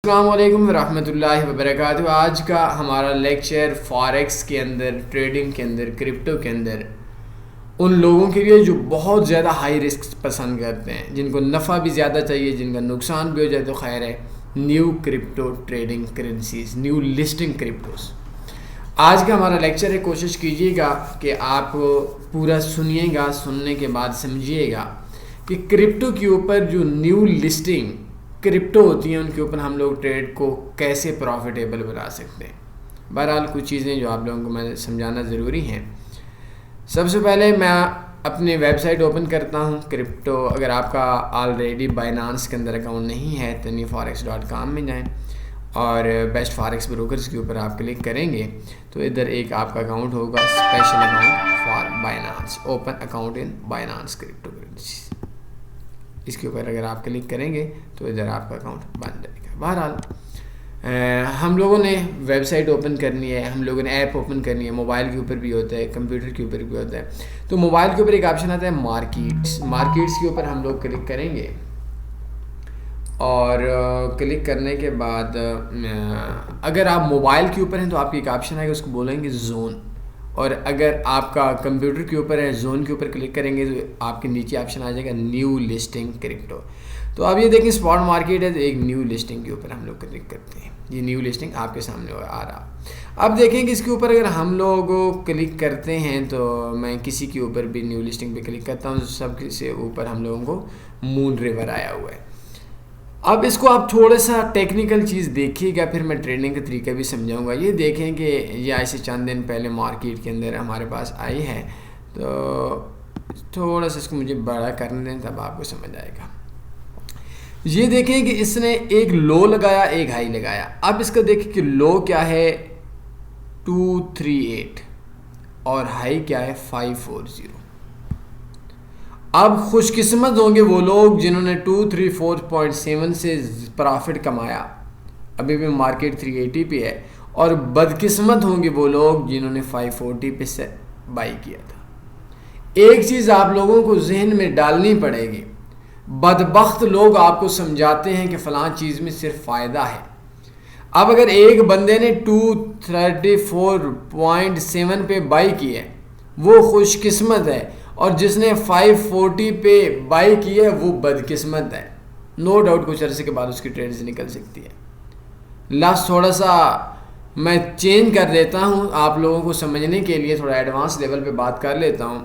السلام علیکم ورحمۃ اللہ وبرکاتہ۔ آج کا ہمارا لیکچر فاریکس کے اندر، ٹریڈنگ کے اندر، کرپٹو کے اندر ان لوگوں کے لیے جو بہت زیادہ ہائی رسک پسند کرتے ہیں، جن کو نفع بھی زیادہ چاہیے، جن کا نقصان بھی ہو جائے تو خیر ہے۔ New crypto trading currencies, new listing cryptos. آج کا ہمارا لیکچر ہے، کوشش کیجیے گا کہ آپ پورا سنیے گا، سننے کے بعد سمجھیے گا کہ کرپٹو کے اوپر جو نیو لسٹنگ کرپٹو ہوتی ہیں ان کے اوپر ہم لوگ ٹریڈ کو کیسے پروفیٹیبل بنا سکتے ہیں۔ بہرحال کچھ چیزیں جو آپ لوگوں کو میں سمجھانا ضروری ہیں۔ سب سے پہلے میں اپنی ویب سائٹ اوپن کرتا ہوں کرپٹو۔ اگر آپ کا آلریڈی بائنانس کے اندر اکاؤنٹ نہیں ہے تو forex.com میں جائیں اور بیسٹ فارکس بروکرز کے اوپر آپ کلک کریں گے تو ادھر ایک آپ کا اکاؤنٹ ہوگا، special account for Binance, open account in Binance crypto currency. اس کے اوپر اگر آپ کلک کریں گے تو ادھر آپ کا اکاؤنٹ بن جائے گا۔ بہرحال ہم لوگوں نے ویب سائٹ اوپن کرنی ہے، ہم لوگوں نے ایپ اوپن کرنی ہے، موبائل کے اوپر بھی ہوتا ہے، کمپیوٹر کے اوپر بھی ہوتا ہے۔ تو موبائل کے اوپر ایک آپشن آتا ہے مارکیٹس۔ مارکیٹس کے اوپر ہم لوگ کلک کریں گے اور کلک کرنے کے بعد اگر آپ موبائل کے اوپر ہیں تو آپ کی ایک آپشن آئے گا، اس کو بولیں گے زون، اور اگر آپ کا کمپیوٹر کے اوپر ہے زون کے اوپر کلک کریں گے تو آپ کے نیچے آپشن آ جائے گا نیو لسٹنگ کرپٹو۔ تو اب یہ دیکھیں اسپاٹ مارکیٹ ہے تو ایک نیو لسٹنگ کے اوپر ہم لوگ کلک کرتے ہیں۔ یہ نیو لسٹنگ آپ کے سامنے آ رہا۔ اب دیکھیں کہ اس کے اوپر اگر ہم لوگ کلک کرتے ہیں تو میں کسی کے اوپر بھی نیو لسٹنگ پہ کلک کرتا ہوں، سب سے اوپر ہم لوگوں کو مون ریور آیا ہوا ہے۔ اب اس کو آپ تھوڑا سا ٹیکنیکل چیز دیکھیے گا، پھر میں ٹریڈنگ کا طریقہ بھی سمجھاؤں گا۔ یہ دیکھیں کہ یہ ایسے چند دن پہلے مارکیٹ کے اندر ہمارے پاس آئی ہے، تو تھوڑا سا اس کو مجھے بڑا کرنے دیں تب آپ کو سمجھ آئے گا۔ یہ دیکھیں کہ اس نے ایک لو لگایا، ایک ہائی لگایا۔ اب اس کا دیکھیں کہ لو کیا ہے 238 اور ہائی کیا ہے 540۔ اب خوش قسمت ہوں گے وہ لوگ جنہوں نے 234.7 سے پرافٹ کمایا، ابھی بھی مارکیٹ 380 پہ ہے، اور بدقسمت ہوں گے وہ لوگ جنہوں نے 540 پہ سے بائی کیا تھا۔ ایک چیز آپ لوگوں کو ذہن میں ڈالنی پڑے گی، بدبخت لوگ آپ کو سمجھاتے ہیں کہ فلاں چیز میں صرف فائدہ ہے۔ اب اگر ایک بندے نے 234.7 پہ بائی کی ہے وہ خوش قسمت ہے، اور جس نے 540 پہ بائی کی ہے وہ بدقسمت ہے۔ نو ڈاؤٹ کچھ عرصے کے بعد اس کی ٹریڈز نکل سکتی ہے۔ لفظ تھوڑا سا میں چینج کر دیتا ہوں آپ لوگوں کو سمجھنے کے لیے، تھوڑا ایڈوانس لیول پہ بات کر لیتا ہوں۔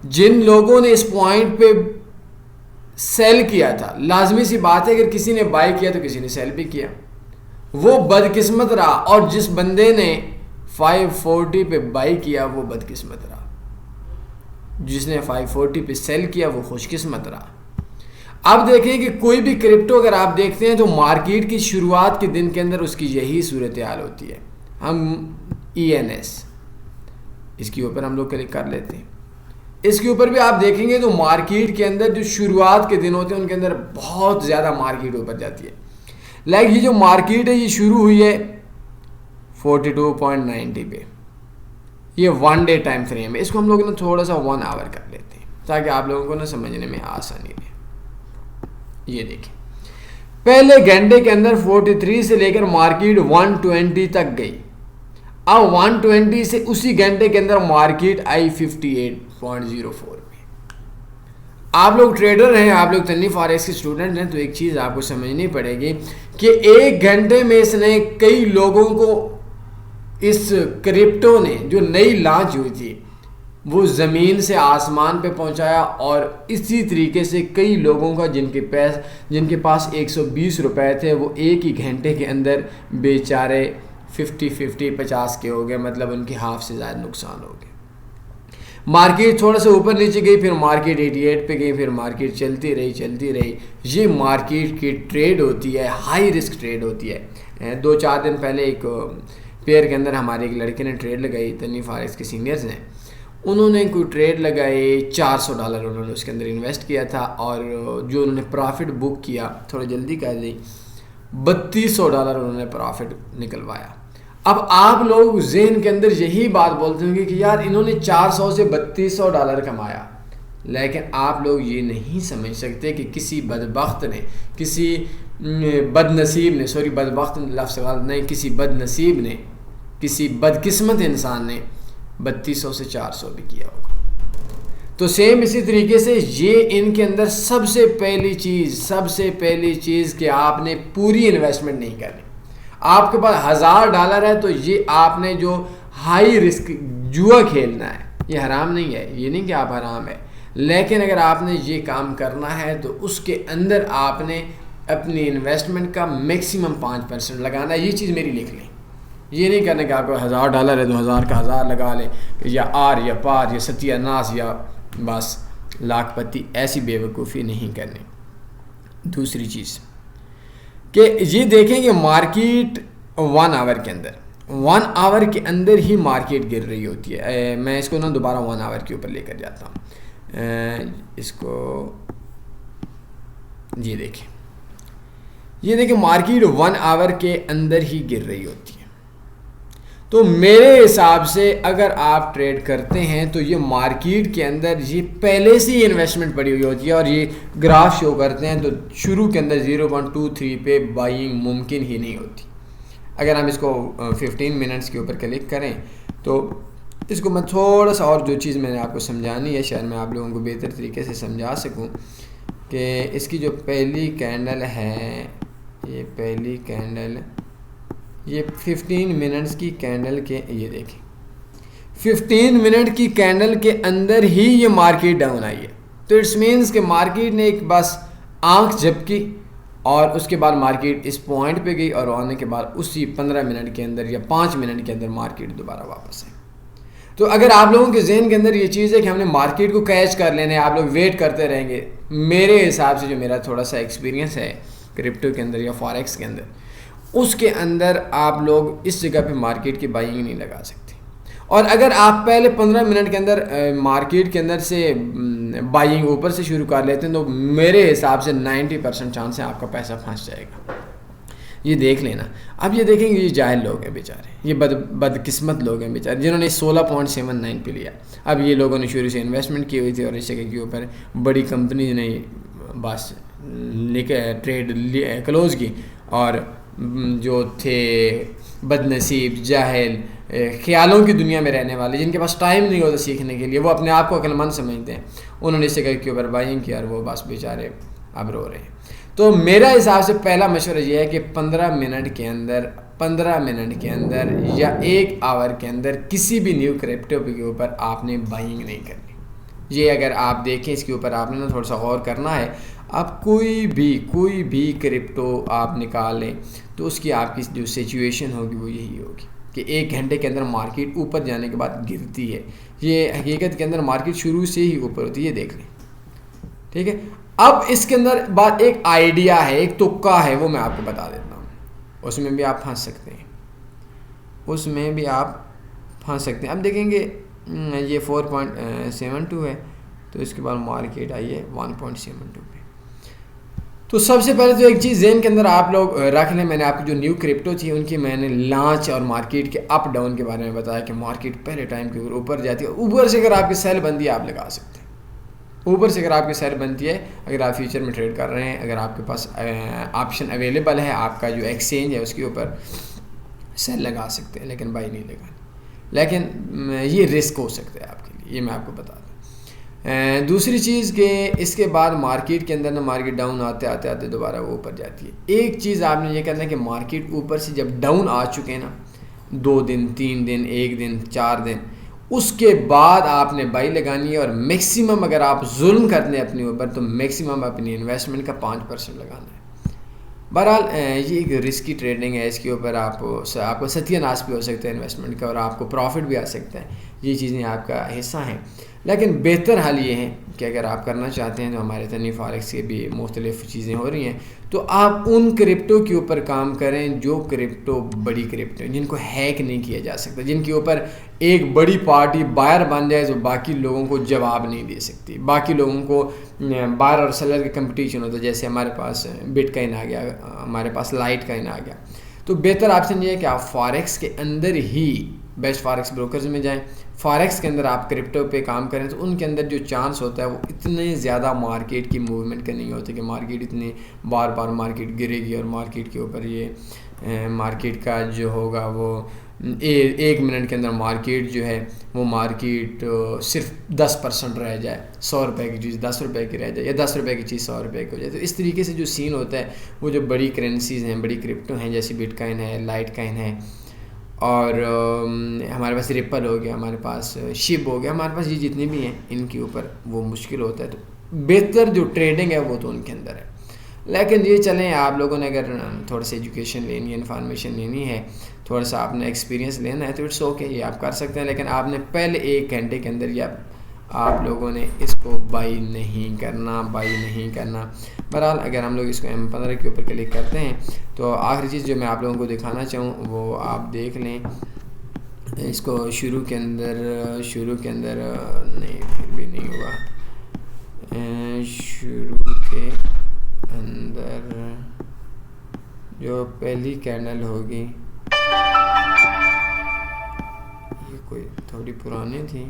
جن لوگوں نے اس پوائنٹ پہ سیل کیا تھا، لازمی سی بات ہے اگر کسی نے بائی کیا تو کسی نے سیل بھی کیا، وہ بدقسمت رہا، اور جس بندے نے 540 پہ بائی کیا وہ بدقسمت رہا، جس نے 540 پہ سیل کیا وہ خوش قسمت رہا۔ اب دیکھیں کہ کوئی بھی کرپٹو اگر آپ دیکھتے ہیں تو مارکیٹ کی شروعات کے دن کے اندر اس کی یہی صورتحال ہوتی ہے۔ ہم ENS اس کے اوپر ہم لوگ کلک کر لیتے ہیں، اس کے اوپر بھی آپ دیکھیں گے تو مارکیٹ کے اندر جو شروعات کے دن ہوتے ہیں ان کے اندر بہت زیادہ مارکیٹ اوپر جاتی ہے۔ یہ جو مارکیٹ ہے یہ شروع ہوئی ہے 42.90 پہ، یہ 1 ڈے ٹائم فریم ہے۔ اس کو ہم لوگ تھوڑا سا 1 آور کر لیتے ہیں تاکہ آپ لوگوں کو سمجھنے میں آسانی رہے۔ یہ دیکھیں پہلے گھنٹے کے اندر 43 سے لے کر مارکیٹ 120 تک گئی۔ اب 120 سے اسی گھنٹے کے اندر مارکیٹ آئی 58.04 پہ۔ آپ لوگ ٹریڈر ہیں، آپ لوگ تنی فارکس کے اسٹوڈنٹ ہیں، تو ایک چیز آپ کو سمجھنی پڑے گی کہ ایک گھنٹے میں اس نے کئی لوگوں کو، اس کرپٹو نے جو نئی لانچ ہوئی تھی وہ زمین سے آسمان پہ پہنچایا، اور اسی طریقے سے کئی لوگوں کا جن کے پاس 120 روپے تھے وہ ایک ہی گھنٹے کے اندر بیچارے 50 کے ہو گئے، مطلب ان کی ہاف سے زیادہ نقصان ہو گیا۔ مارکیٹ تھوڑا سا اوپر نیچے گئی، پھر مارکیٹ 88 پہ گئی، پھر مارکیٹ چلتی رہی۔ یہ مارکیٹ کی ٹریڈ ہوتی ہے، ہائی رسک ٹریڈ ہوتی ہے۔ 2-4 دن پہلے ایک پیئر کے اندر ہمارے ایک لڑکے نے ٹریڈ لگائی، تنی فارکس کے سینئرز ہیں، انہوں نے کوئی ٹریڈ لگائی $400 انہوں نے اس کے اندر انویسٹ کیا تھا، اور جو انہوں نے پرافٹ بک کیا، تھوڑا جلدی کر دی، $3200 انہوں نے پرافٹ نکلوایا۔ اب آپ لوگ ذہن کے اندر یہی بات بولتے ہوں گے کہ یار انہوں نے 400 سے $3200 کمایا، لیکن آپ لوگ یہ نہیں سمجھ سکتے کہ کسی بدبخت نے، کسی بد نصیب نے، سوری بدبخت لفظ غلط نہیں، کسی بد نصیب نے، کسی بدقسمت انسان نے 3200 سے 400 بھی کیا ہوگا. تو سیم اسی طریقے سے یہ ان کے اندر سب سے پہلی چیز کہ آپ نے پوری انویسٹمنٹ نہیں کرنی. آپ کے پاس $1000 ہے تو یہ آپ نے جو ہائی رسک جوا کھیلنا ہے، یہ حرام نہیں ہے، یہ نہیں کہ آپ حرام ہے، لیکن اگر آپ نے یہ کام کرنا ہے تو اس کے اندر آپ نے اپنی انویسٹمنٹ کا میکسیمم 5% لگانا ہے. یہ چیز میری لکھ لیں. یہ نہیں کرنا کہ آپ کو $1000 ہے تو 1000 کا 1000 لگا لیں، یا آر یا پار یا ستیہ ناس یا بس لاکھ پتی، ایسی بے وقوفی نہیں کرنی. دوسری چیز کہ یہ دیکھیں کہ مارکیٹ 1 آور کے اندر 1 آور کے اندر ہی مارکیٹ گر رہی ہوتی ہے. میں اس کو نا دوبارہ 1 آور کے اوپر لے کر جاتا ہوں. اس کو یہ دیکھیں مارکیٹ 1 آور کے اندر ہی گر رہی ہوتی ہے. تو میرے حساب سے اگر آپ ٹریڈ کرتے ہیں تو یہ مارکیٹ کے اندر یہ پہلے سے ہی انویسٹمنٹ پڑی ہوئی ہوتی ہے، اور یہ گراف شو کرتے ہیں تو شروع کے اندر 0.23 پہ بائنگ ممکن ہی نہیں ہوتی. اگر ہم اس کو 15 منٹس کے اوپر کلک کریں تو اس کو میں تھوڑا سا اور جو چیز میں نے آپ کو سمجھانی ہے شاید میں آپ لوگوں کو بہتر طریقے سے سمجھا سکوں کہ اس کی جو پہلی کینڈل ہے، یہ پہلی کینڈل، یہ 15 منٹس کی کینڈل کے، یہ دیکھیں 15 منٹ کی کینڈل کے اندر ہی یہ مارکیٹ ڈاؤن آئی ہے. تو اٹس مینس کہ مارکیٹ نے ایک بس آنکھ جھپکی اور اس کے بعد مارکیٹ اس پوائنٹ پہ گئی، اور آنے کے بعد اسی 15 منٹ کے اندر یا 5 منٹ کے اندر مارکیٹ دوبارہ واپس ہے. تو اگر آپ لوگوں کے ذہن کے اندر یہ چیز ہے کہ ہم نے مارکیٹ کو کیچ کر لینا ہے، آپ لوگ ویٹ کرتے رہیں گے، میرے حساب سے جو میرا تھوڑا سا ایکسپیرینس ہے کرپٹو کے اندر یا فاریکس کے اندر، اس کے اندر آپ لوگ اس جگہ پہ مارکیٹ کی بائنگ نہیں لگا سکتے. اور اگر آپ پہلے 15 منٹ کے اندر مارکیٹ کے اندر سے بائنگ اوپر سے شروع کر لیتے ہیں تو میرے حساب سے 90% چانس ہے آپ کا پیسہ پھنس جائے گا. یہ دیکھ لینا. اب یہ دیکھیں گے یہ جاہل لوگ ہیں بیچارے، یہ بدقسمت لوگ ہیں بیچارے جنہوں نے 16.79 پہ لیا. اب یہ لوگوں نے شروع سے انویسٹمنٹ کی ہوئی تھی اور اس جگہ کے اوپر بڑی کمپنی نے بس ٹریڈ کلوز کی، اور جو تھے بد نصیب جاہل خیالوں کی دنیا میں رہنے والے جن کے پاس ٹائم نہیں ہوتا سیکھنے کے لیے، وہ اپنے آپ کو عقل مند سمجھتے ہیں، انہوں نے اس جگہ کے اوپر بائنگ کیا اور وہ بس بیچارے اب رو رہے ہیں. تو میرا حساب سے پہلا مشورہ یہ ہے کہ 15 منٹ کے اندر یا 1 آور کے اندر کسی بھی نیو کرپٹو کے اوپر آپ نے بائنگ نہیں کرنی. یہ اگر آپ دیکھیں اس کے اوپر آپ نے تھوڑا سا غور کرنا ہے. آپ کوئی بھی کرپٹو آپ نکال لیں تو اس کی آپ کی جو سچویشن ہوگی وہ یہی ہوگی کہ 1 گھنٹے کے اندر مارکیٹ اوپر جانے کے بعد گرتی ہے. یہ حقیقت کے اندر مارکیٹ شروع سے ہی اوپر ہوتی ہے، یہ دیکھ لیں. ٹھیک ہے. اب اس کے اندر بات ایک آئیڈیا ہے، ایک تکا ہے، وہ میں آپ کو بتا دیتا ہوں. اس میں بھی آپ پھنس سکتے ہیں. اب دیکھیں گے یہ 4.72 ہے تو اس کے بعد مارکیٹ آئی ہے 1.72 پہ. تو سب سے پہلے تو ایک چیز ذہن کے اندر آپ لوگ رکھ لیں، میں نے آپ کو جو نیو کرپٹو تھی ان کی میں نے لانچ اور مارکیٹ کے اپ ڈاؤن کے بارے میں بتایا کہ مارکیٹ پہلے ٹائم کے اوپر جاتی ہے، اوپر سے اگر آپ کی سیل بندی ہے آپ لگا سکتے ہیں. اوپر سے اگر آپ کی سیل بنتی ہے، اگر آپ فیوچر میں ٹریڈ کر رہے ہیں، اگر آپ کے پاس آپشن اویلیبل ہے، آپ کا جو ایکسچینج ہے اس کے اوپر سیل لگا سکتے ہیں، لیکن بائی نہیں لگانی. لیکن یہ رسک ہو سکتا ہے آپ کے لیے، یہ میں آپ کو بتا دوں. دوسری چیز کہ اس کے بعد مارکیٹ کے اندر نا مارکیٹ ڈاؤن آتے دوبارہ وہ اوپر جاتی ہے. ایک چیز آپ نے یہ کرنا ہے کہ مارکیٹ اوپر سے جب ڈاؤن آ چکے ہیں نا 2 دن 3 دن 1 دن 4 دن، اس کے بعد آپ نے بائی لگانی ہے، اور میکسیمم اگر آپ ظلم کرتے ہیں اپنے اوپر تو میکسیمم اپنی انویسٹمنٹ کا 5% لگانا ہے. بہرحال یہ ایک رسکی ٹریڈنگ ہے، اس کے اوپر آپ کو ستیہ ناش بھی ہو سکتا ہے انویسٹمنٹ کا، اور آپ کو پروفٹ بھی آ سکتا ہے. یہ چیزیں آپ کا حصہ ہیں، لیکن بہتر حل یہ ہے کہ اگر آپ کرنا چاہتے ہیں تو ہمارے تنی فارکس کے بھی مختلف چیزیں ہو رہی ہیں، تو آپ ان کرپٹو کے اوپر کام کریں جو کرپٹو بڑی کرپٹو ہیں، جن کو ہیک نہیں کیا جا سکتا، جن کے اوپر ایک بڑی پارٹی بائر بن جائے جو باقی لوگوں کو جواب نہیں دے سکتی، باقی لوگوں کو بائر اور سیلر کا کمپٹیشن ہوتا ہے. جیسے ہمارے پاس بٹ کائن آ گیا، ہمارے پاس لائٹ کائن آ گیا. تو بہتر آپشن یہ ہے کہ آپ فارکس کے اندر ہی بیسٹ فارکس بروکرز میں جائیں. فارکس کے اندر آپ کرپٹو پہ کام کریں تو ان کے اندر جو چانس ہوتا ہے وہ اتنے زیادہ مارکیٹ کی موومنٹ کا نہیں ہوتا کہ مارکیٹ اتنی بار بار مارکیٹ گرے گی اور مارکیٹ کے اوپر یہ مارکیٹ کا جو ہوگا وہ 1 منٹ کے اندر مارکیٹ جو ہے وہ مارکیٹ صرف 10% رہ جائے, 100 روپے کی چیز 10 روپے کی رہ جائے, یا 10 روپے کی چیز 100 روپے کی ہو جائے. تو اس طریقے سے جو سین ہوتا ہے وہ جو بڑی کرنسیز ہیں, بڑی کرپٹو ہیں, جیسے بٹ کائن ہے, لائٹ کائن ہے, اور ہمارے پاس ریپل ہو گیا, ہمارے پاس شپ ہو گیا, ہمارے پاس یہ جتنے بھی ہیں ان کے اوپر وہ مشکل ہوتا ہے. تو بہتر جو ٹریڈنگ ہے وہ تو ان کے اندر ہے. لیکن یہ چلیں, آپ لوگوں نے اگر تھوڑا سا ایجوکیشن لینی ہے, انفارمیشن لینی ہے, تھوڑا سا آپ نے ایکسپیرینس لینا ہے تو اٹس اوکے, یہ آپ کر سکتے ہیں. لیکن آپ نے پہلے 1 گھنٹے کے اندر یا آپ لوگوں نے اس کو بائی نہیں کرنا. بہرحال اگر ہم لوگ اس کو M15 کے اوپر کلک کرتے ہیں تو آخری چیز جو میں آپ لوگوں کو دکھانا چاہوں وہ آپ دیکھ لیں. اس کو شروع کے اندر نہیں, پھر بھی نہیں ہوا. شروع کے اندر جو پہلی کینڈل ہوگی یہ کوئی تھوڑی پرانی تھی,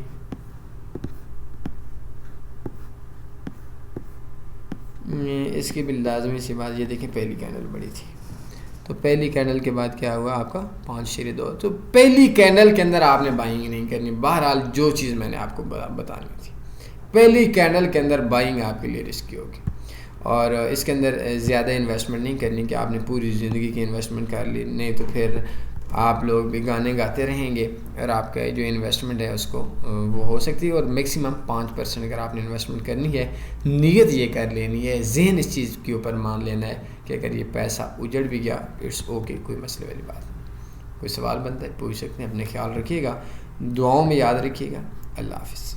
اس کی بھی لازمی سی بات, یہ دیکھیں پہلی کینڈل بڑی تھی, تو پہلی کینڈل کے بعد کیا ہوا آپ کا 5/2. تو پہلی کینڈل کے اندر آپ نے بائنگ نہیں کرنی. بہرحال جو چیز میں نے آپ کو بتانی تھی, پہلی کینڈل کے اندر بائنگ آپ کے لیے رسکی ہوگی, اور اس کے اندر زیادہ انویسٹمنٹ نہیں کرنی کہ آپ نے پوری زندگی کی انویسٹمنٹ کر لی, نہیں تو پھر آپ لوگ بھی گانے گاتے رہیں گے اور آپ کا جو انویسٹمنٹ ہے اس کو وہ ہو سکتی ہے. اور میکسیمم 5% اگر آپ نے انویسٹمنٹ کرنی ہے, نیت یہ کر لینی ہے, ذہن اس چیز کے اوپر مان لینا ہے کہ اگر یہ پیسہ اجڑ بھی گیا اٹس اوکے, کوئی مسئلے والی بات نہیں. کوئی سوال بنتا ہے پوچھ سکتے ہیں. اپنے خیال رکھیے گا, دعاؤں میں یاد رکھیے گا. اللہ حافظ.